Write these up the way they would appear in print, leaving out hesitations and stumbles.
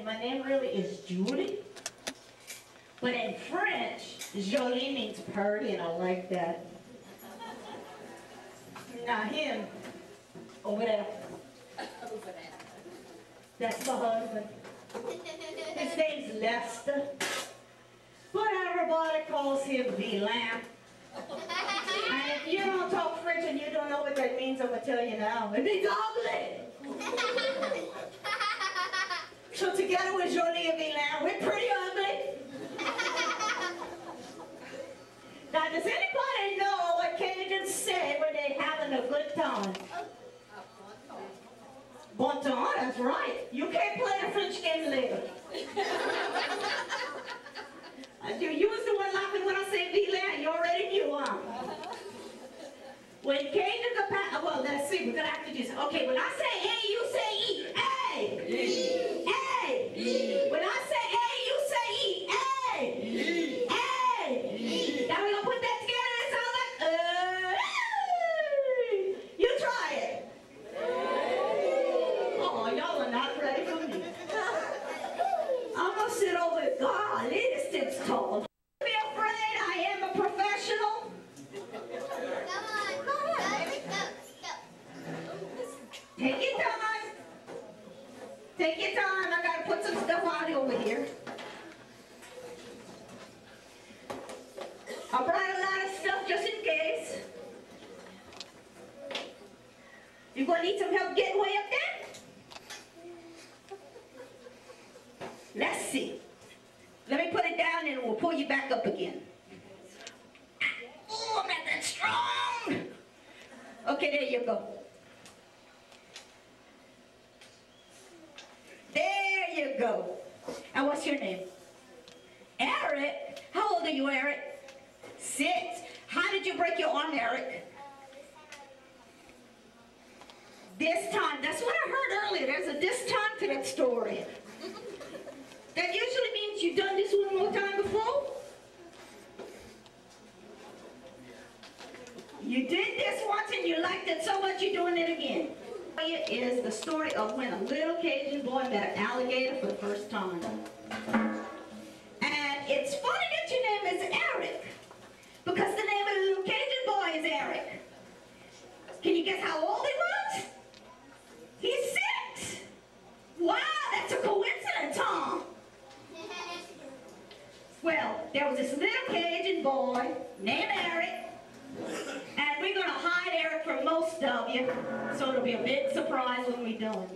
my name really is Julie. But in French, Jolie means pretty, and I like that. Now him, over there. That's my husband. His name's Lester. But everybody calls him Villain. And if you don't talk French and you don't know what that means, I'm going to tell you now. It means ugly. So together with Jolie and Villain, we're pretty ugly. Now, does anybody know what Cajuns say when they're having a good time? Baton, that's right. You can't play a French game later. You was the one laughing when I say Villain. You already knew, huh? When Cajuns are well, let's see. We're gonna have to do this. Okay, when I say A, you say E. A. E. A. E. When I say A, you say E. A. E. A. E. Now we're gonna put that together and it sounds like You try it. Oh, y'all are not ready for me. I'm gonna sit over it. God, it is tall. Don't be afraid, I am a professional. Take your time. Take your time. I gotta put some stuff on over here. I brought a lot of stuff just in case. You gonna need some help getting way up there? Let's see. Let me put it down and we'll pull you back up again. Oh, I'm not that strong. Okay, there you go. There you go. And what's your name? Eric? How old are you, Eric? 6. How did you break your arm, Eric? This time. That's what I heard earlier. There's a this time to that story. That usually means you've done this one more time before. You did this once and you liked it so much you're doing it again. It is the story of when a little Cajun boy met an alligator for the first time. And it's funny that your name is Eric, because the name of the little Cajun boy is Eric. Can you guess how old he was? He's 6. Wow, that's a coincidence, huh? Well, there was this little Cajun boy named Eric, and we're going to hide Eric from most of you, so it'll be a big surprise when we're done.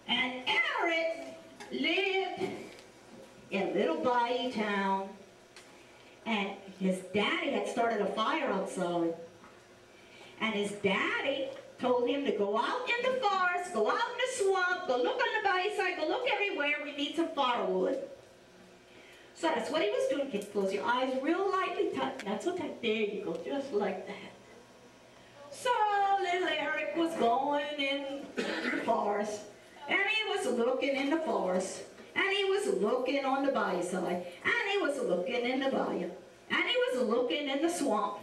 And Eric lived in a little bayou town, and his daddy had started a fire outside. And his daddy told him to go out in the forest, go out in the swamp, go look on the bayou side, go look everywhere, we need some firewood. So that's what he was doing. Kids, close your eyes real lightly, tight, not so tight. There you go, just like that. So little Eric was going in the forest, and he was looking in the forest, and he was looking on the bayou side, and he was looking in the bayou, and he was looking in the swamp.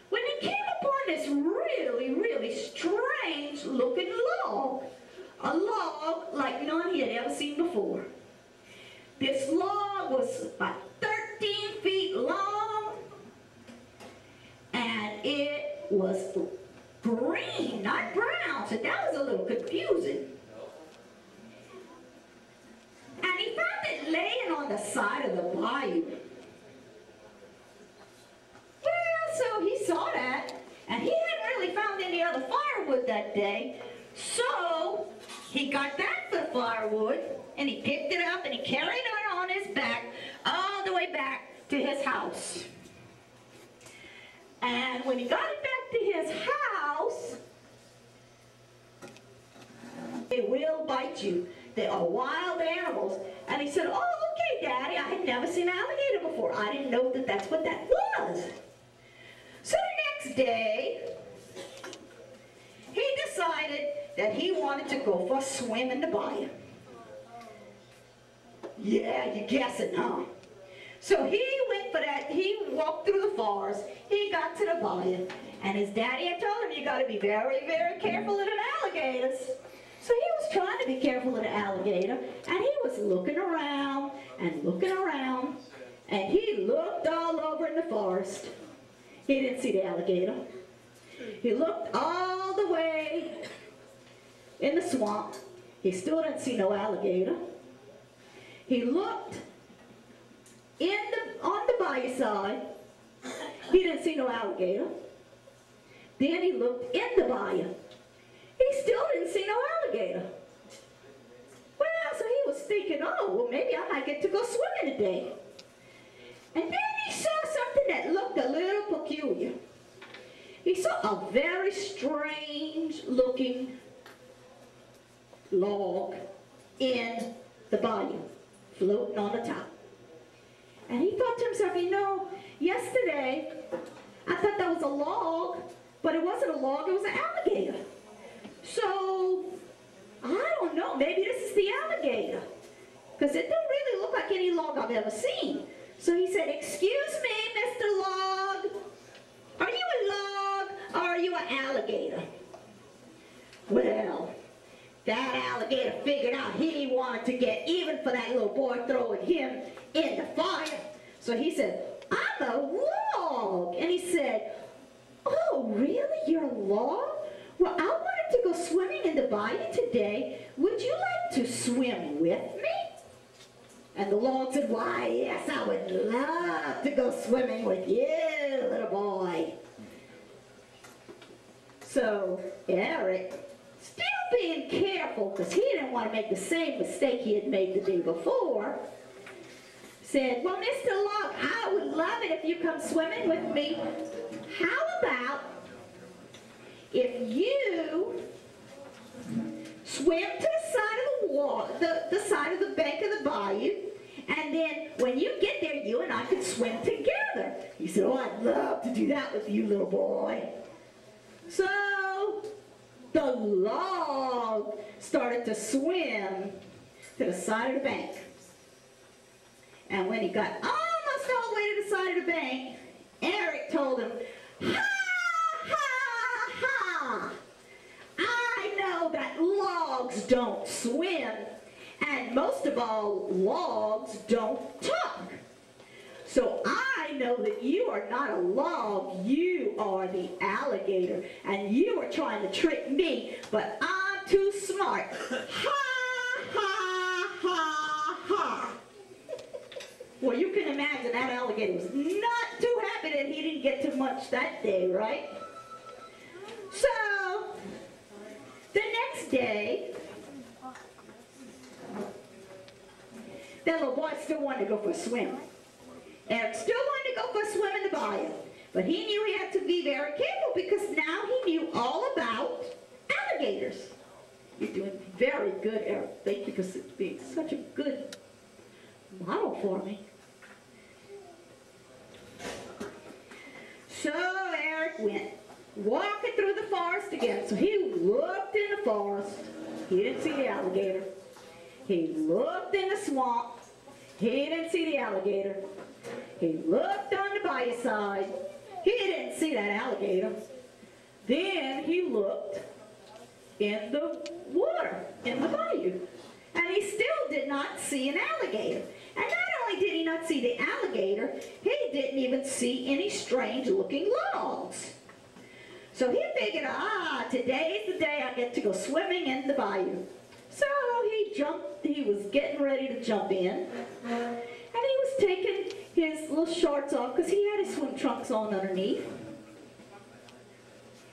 When he came upon this really, really strange looking log, a log like none he had ever seen before. This log was about 13 feet long, and it was green, not brown, so that was a little confusing. And he found it laying on the side of the bayou. Well, so he saw that, and he hadn't really found any other firewood that day, so he got back for the firewood, and he picked it up, and he carried it on his back all the way back to his house. And when he got it back to his house, they will bite you. They are wild animals. And he said, oh, okay, Daddy, I had never seen an alligator before. I didn't know that that's what that was. So the next day, he decided that he wanted to go for a swim in the bayou. Yeah, you're guessing, huh? So he went for that. He walked through the forest. He got to the bayou. And his daddy had told him, you got to be very, very careful of the alligators. So he was trying to be careful of the alligator, and he was looking around and looking around, and he looked all over in the forest. He didn't see the alligator. He looked all the way in the swamp. He still didn't see no alligator. He looked on the bayou side. He didn't see no alligator. Then he looked in the bayou. He still didn't see no alligator. Well, so he was thinking, oh, well, maybe I might get to go swimming today. And then he saw something that looked a little peculiar. He saw a very strange looking log in the bayou, floating on the top. And he thought to himself, you know, yesterday I thought that was a log, but it wasn't a log, it was an alligator. So, I don't know, maybe this is the alligator. Because it don't really look like any log I've ever seen. So he said, excuse me, Mr. Log, are you a log or are you an alligator? Well, that alligator figured out he wanted to get even for that little boy throwing him in the fire. So he said, I'm a log. And he said, oh, really? You're a log? Well, I wanted to go swimming in the bayou today. Would you like to swim with me? And the log said, why, yes, I would love to go swimming with you, little boy. So Eric, still being careful, because he didn't want to make the same mistake he had made the day before, said, well, Mr. Log, I would love it if you come swimming with me. How about if you swim to the side of the water, the side of the bank of the bayou, and then when you get there, you and I could swim together. He said, oh, I'd love to do that with you, little boy. So the log started to swim to the side of the bank. And when he got almost all the way to the side of the bank, Eric told him, ha, ha, ha, I know that logs don't swim, and most of all, logs don't talk. So I know that you are not a log, you are the alligator, and you are trying to trick me, but I'm too smart. Ha, ha, ha, ha. Well, you can imagine that alligator was not too happy that he didn't get too much that day, right? So, the next day, that little boy still wanted to go for a swim. Eric still wanted to go for a swim in the bayou. But he knew he had to be very careful because now he knew all about alligators. You're doing very good, Eric. Thank you for being such a good model for me. So Eric went walking through the forest again. So he looked in the forest. He didn't see the alligator. He looked in the swamp. He didn't see the alligator. He looked on the bayou side. He didn't see that alligator. Then he looked in the water, in the bayou. And he still did not see an alligator. And not only did he not see the alligator, he didn't even see any strange looking logs. So he figured, today's the day I get to go swimming in the bayou. So he was getting ready to jump in. And he was taking his little shorts off because he had his swim trunks on underneath.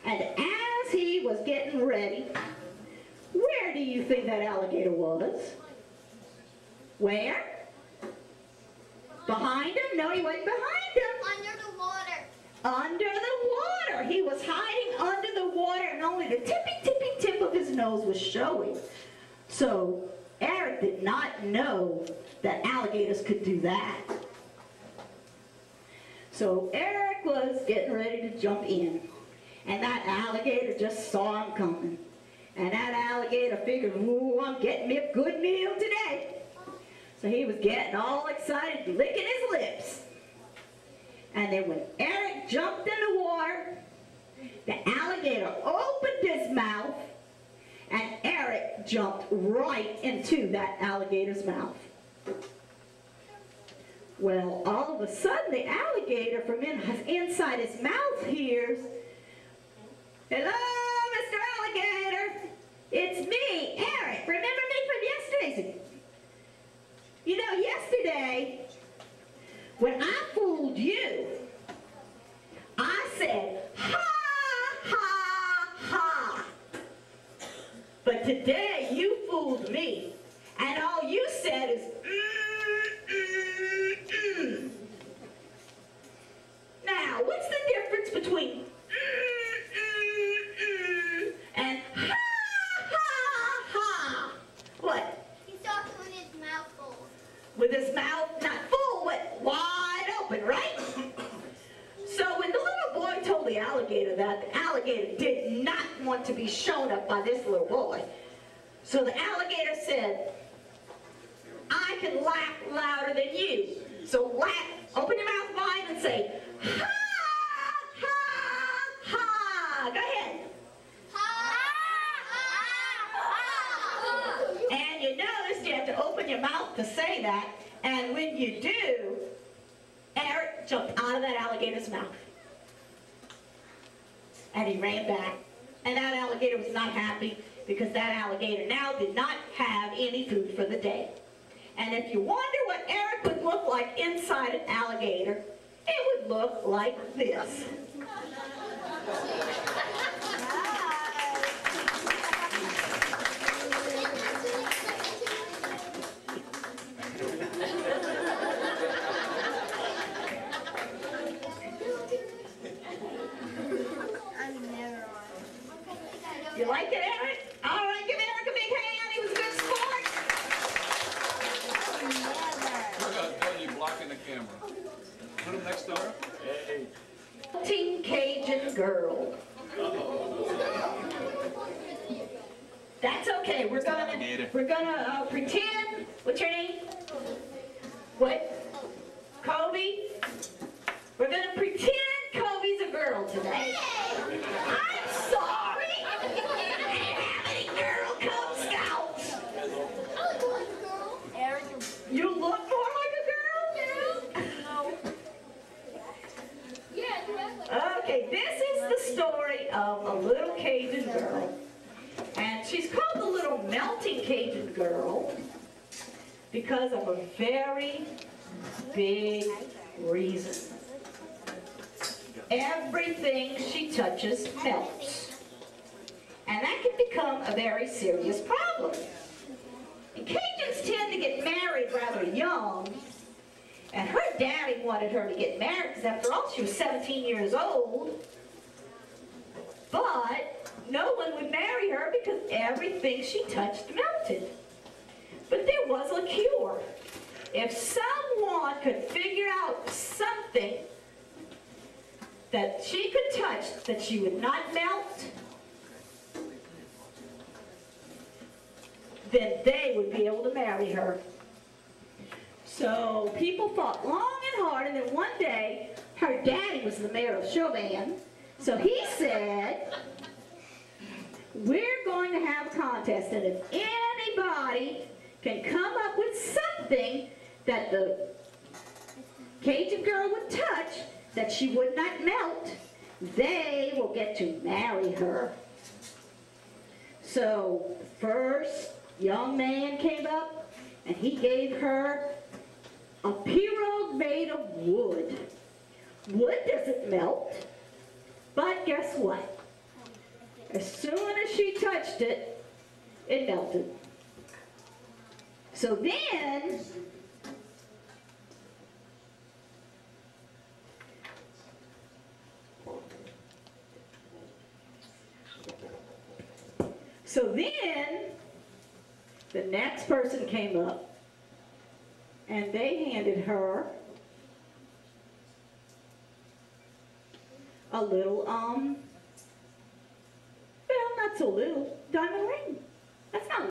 And as he was getting ready, where do you think that alligator was? Where? Behind him? No, he wasn't behind him. Under the water. Under the water. He was hiding under the water and only the tippy tip of his nose was showing. So Eric did not know that alligators could do that. So Eric was getting ready to jump in. And that alligator just saw him coming. And that alligator figured, ooh, I'm getting me a good meal today. So he was getting all excited, licking his lips. And then when Eric jumped in the water, the alligator opened his mouth and Eric jumped right into that alligator's mouth. Well, all of a sudden, the alligator from inside his mouth hears, "Hello, Mr. Alligator. It's me, Eric. Remember me from yesterday's? You know, yesterday, when I fooled you, I said, ha, ha, ha. But today, you fooled me, and all you said is, Now, what's the difference between and ha, ha, ha? What? He's talking with his mouth full. With his mouth not full, but wide open, right? So when the little boy told the alligator that, the alligator did not want to be shown up by this little boy. So the alligator said, I can laugh louder than you. So laugh, open your mouth wide and say, ha, ha, ha. Go ahead. Ha, ha, ha. And you notice you have to open your mouth to say that. And when you do, Eric jumped out of that alligator's mouth. And he ran back. And that alligator was not happy because that alligator now did not have any food for the day. And if you wonder what Eric would look like inside an alligator, it would look like this. You like it, Eric? All right, give Eric a big hand. He was a good sport. Look how Doug, you blocking the camera. Put him next door. Hey. Teen Cajun girl. That's okay. We're gonna pretend. What's your name? What? Kobe. We're gonna pretend Kobe's a girl today. I'm sorry. I didn't have any girl Cub Scouts. You look more like a girl? Okay, this is the story of a little Cajun girl. And she's called the Little Melting Cajun Girl because of a very big reason. Everything she touches melts. And that can become a very serious problem. And Cajuns tend to get married rather young. And her daddy wanted her to get married because after all, she was 17 years old. But no one would marry her because everything she touched melted. But there was a cure. If someone could figure out something that she could touch that she would not melt, then they would be able to marry her. So people fought long and hard, and then one day, her daddy was the mayor of Chauvin, so he said, we're going to have a contest, and if anybody can come up with something that the Cajun girl would touch that she would not melt, they will get to marry her. So the first young man came up, and he gave her a pirogue made of wood. Wood doesn't melt, but guess what? As soon as she touched it, it melted. So then, the next person came up, and they handed her a little, well, not so little, diamond ring. That's not